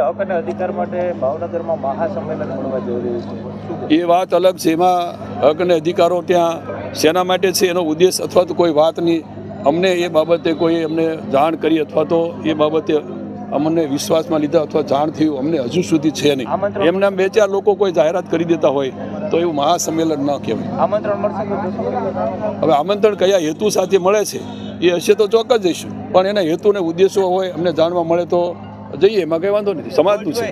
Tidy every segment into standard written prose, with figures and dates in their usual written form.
હક અને અધિકાર માટે ભાવનગરમાં મહાસંમેલન મળવા જઈ રહ્યું છે, એ વાત અલગ છે. એમાં હક અને અધિકારો ત્યાં શેના માટે છે એનો ઉદ્દેશ અથવા તો કોઈ વાતની અમને એ બાબતે કોઈ અમને જાણ કરી અથવા તો એ બાબતે અમને વિશ્વાસમાં લીધા અથવા જાણ થયું અમને હજુ સુધી છે નહીં. એમના 2-4 લોકો કોઈ જાહેરાત કરી દેતા હોય તો એવું મહાસંમેલન ન કહેવાય. આમંત્રણ મળશે? હવે આમંત્રણ કયા હેતુ સાથે મળે છે એ હશે તો ચોક્કસ જઈશું, પણ એના હેતુને ઉદ્દેશો હોય અમને જાણવા મળે તો જઈએ, એમાં કંઈ વાંધો નથી. સમાજનું છે.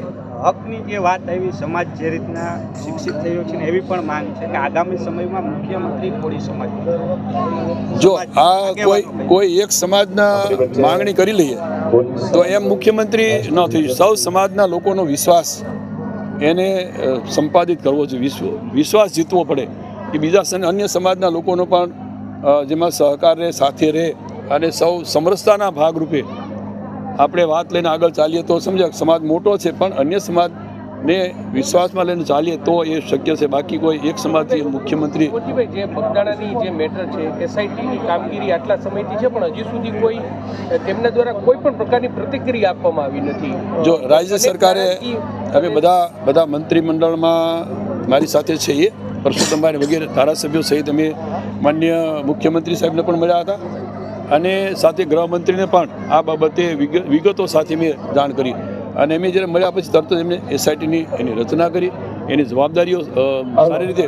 હકની જે વાત આવી, સમાજ જે રીતના શિક્ષિત થયો છે ને એવી પણ માંગ છે કે આગામી સમયમાં મુખ્યમંત્રી કોળી સમાજ, જો આ કોઈ એક સમાજના માંગણી કરી લઈએ તો એમ મુખ્યમંત્રી ન થઈ. સૌ સમાજના લોકોનો વિશ્વાસ એને સંપાદિત કરવો જોઈએ, વિશ્વાસ જીતવો પડે કે બીજા અન્ય સમાજના લોકોનો પણ જેમાં સહકાર રહે, સાથે રહે અને સૌ સમરસતાના ભાગરૂપે આપણે વાત લઈને આગળ ચાલીએ તો સમજાય સમાજ મોટો છે, પણ અન્ય સમાજને વિશ્વાસમાં લઈને ચાલીએ તો એ શક્ય છે. બાકી કોઈ એક સમાજથી મુખ્યમંત્રી જે બગદાણાની જે મેટર છે, એસઆઈટીની કામગીરી આટલા સમયથી છે પણ હજી સુધી કોઈ તેમના દ્વારા કોઈ પણ પ્રકારની પ્રતિક્રિયા આપવામાં આવી નથી. જો રાજ્ય સરકારે હવે બધા મંત્રીમંડળમાં મારી સાથે છે એ પરસોત્તમભાઈ વગેરે ધારાસભ્યો સહિત અમે માન્ય મુખ્યમંત્રી સાહેબને પણ મળ્યા હતા અને સાથે ગૃહમંત્રીને પણ આ બાબતે વિગતો સાથે મેં જાણ કરી અને અમે જ્યારે મળ્યા પછી તરત જ એમને એસઆઈટીની એની રચના કરી, એની જવાબદારીઓ સારી રીતે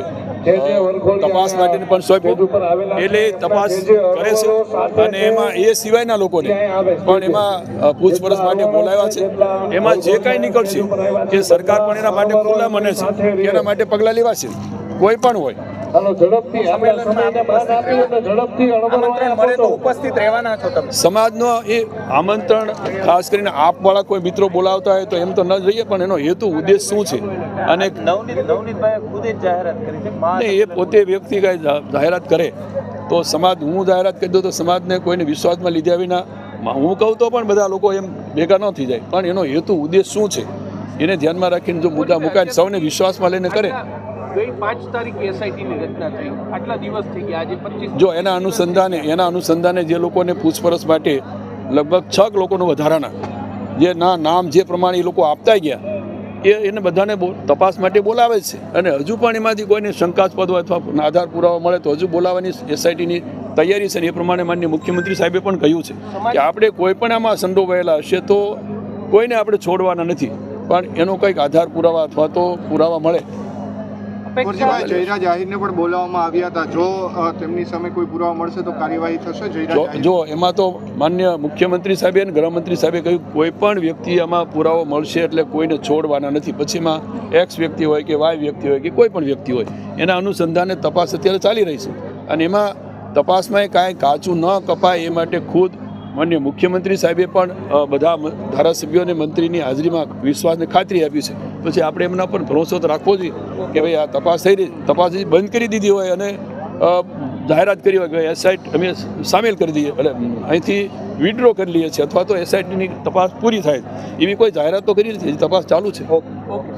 તપાસ માટેની પણ સોંપ્યું. એટલે તપાસ કરે છે અને એમાં એ સિવાયના લોકોને પણ એમાં પૂછપરછ માટે બોલાવ્યા છે. એમાં જે કાંઈ નીકળશે એ સરકાર પણ એના માટે ખુલ્લા મને છે કે એના માટે પગલાં લેવા છે, કોઈ પણ હોય. સમાજનો એ આમંત્રણ ખાસ કરીને આપવાળા કોઈ મિત્રો બોલાવતા હોય તો એમ તો ન જઈએ, પણ એનો હેતુ ઉદ્દેશ શું છે અને નવનીતભાઈ ખુદે જ જાહેરાત કરી છે. એ પોતે વ્યક્તિ કાંઈ જાહેરાત કરે તો સમાજ, હું જાહેરાત કરી દઉં તો સમાજને કોઈને વિશ્વાસમાં લીધા વિના હું કહું તો પણ બધા લોકો એમ ભેગા ન થઈ જાય, પણ એનો હેતુ ઉદ્દેશ શું છે એને ધ્યાનમાં રાખીને જો મુદ્દા મુકાય સૌને વિશ્વાસમાં લઈને કરે. ગઈ 5 તારીખે એસઆઈટીની રચના થઈ, આટલા દિવસ થઈ ગયા, આજે 25. જો એના અનુસંધાને જે લોકોને પૂછપરછ માટે લગભગ 6 લોકોનો વધારાના જે નામ જે પ્રમાણે એ લોકો આપતા ગયા એને બધાને તપાસ માટે બોલાવે છે અને હજુ પણ એમાંથી કોઈને શંકાસ્પદ હોય અથવા આધાર પુરાવા મળે તો હજુ બોલાવવાની એસઆઈટીની તૈયારી છે. એ પ્રમાણે માન્ય મુખ્યમંત્રી સાહેબે પણ કહ્યું છે કે આપણે કોઈ પણ આમાં સંડોવાયેલા હશે તો કોઈને આપણે છોડવાના નથી, પણ એનો કંઈક આધાર પુરાવા અથવા તો પુરાવા મળે. જયરાજ આહિરને પણ બોલાવવામાં આવ્યા હતા, જો તેમની સામે કોઈ પુરાવા મળશે તો કાર્યવાહી થશે. જો એમાં તો માન્ય મુખ્યમંત્રી સાહેબે અને ગૃહમંત્રી સાહેબે કહ્યું કોઈ પણ વ્યક્તિ આમાં પુરાવો મળશે એટલે કોઈને છોડવાના નથી. પછીમાં એક્સ વ્યક્તિ હોય કે વાય વ્યક્તિ હોય કે કોઈ પણ વ્યક્તિ હોય એના અનુસંધાને તપાસ અત્યારે ચાલી રહી છે અને એમાં તપાસમાં કાંઈ કાચું ન કપાય એ માટે ખુદ માન્ય મુખ્યમંત્રી સાહેબે પણ બધા ધારાસભ્યોને મંત્રીની હાજરીમાં વિશ્વાસને ખાતરી આપી છે. પછી આપણે એમના પર ભરોસો તો રાખવો જોઈએ કે ભાઈ આ તપાસ થઈ રહી, તપાસ બંધ કરી દીધી હોય અને જાહેરાત કરી હોય કે એસઆઈટી અમે સામેલ કરી દઈએ એટલે અહીંથી વિડ્રો કરી લઈએ છીએ અથવા તો એસઆઈટીની તપાસ પૂરી થાય એવી કોઈ જાહેરાત તો કરી નથી, તપાસ ચાલુ છે.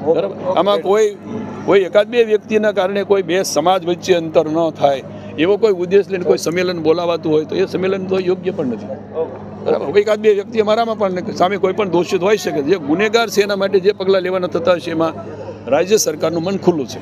બરાબર, આમાં કોઈ એકાદ બે વ્યક્તિના કારણે કોઈ બે સમાજ વચ્ચે અંતર ન થાય એવો કોઈ ઉદ્દેશ લઈને કોઈ સંમેલન બોલાવાતું હોય તો એ સંમેલન તો યોગ્ય પણ નથી. બરાબર, એકાદ બે વ્યક્તિ અમારામાં પણ સામે કોઈ પણ દોષિત હોઈ શકે, જે ગુનેગાર છે એના માટે જે પગલાં લેવાના થતા હશે એમાં રાજ્ય સરકારનું મન ખુલ્લું છે.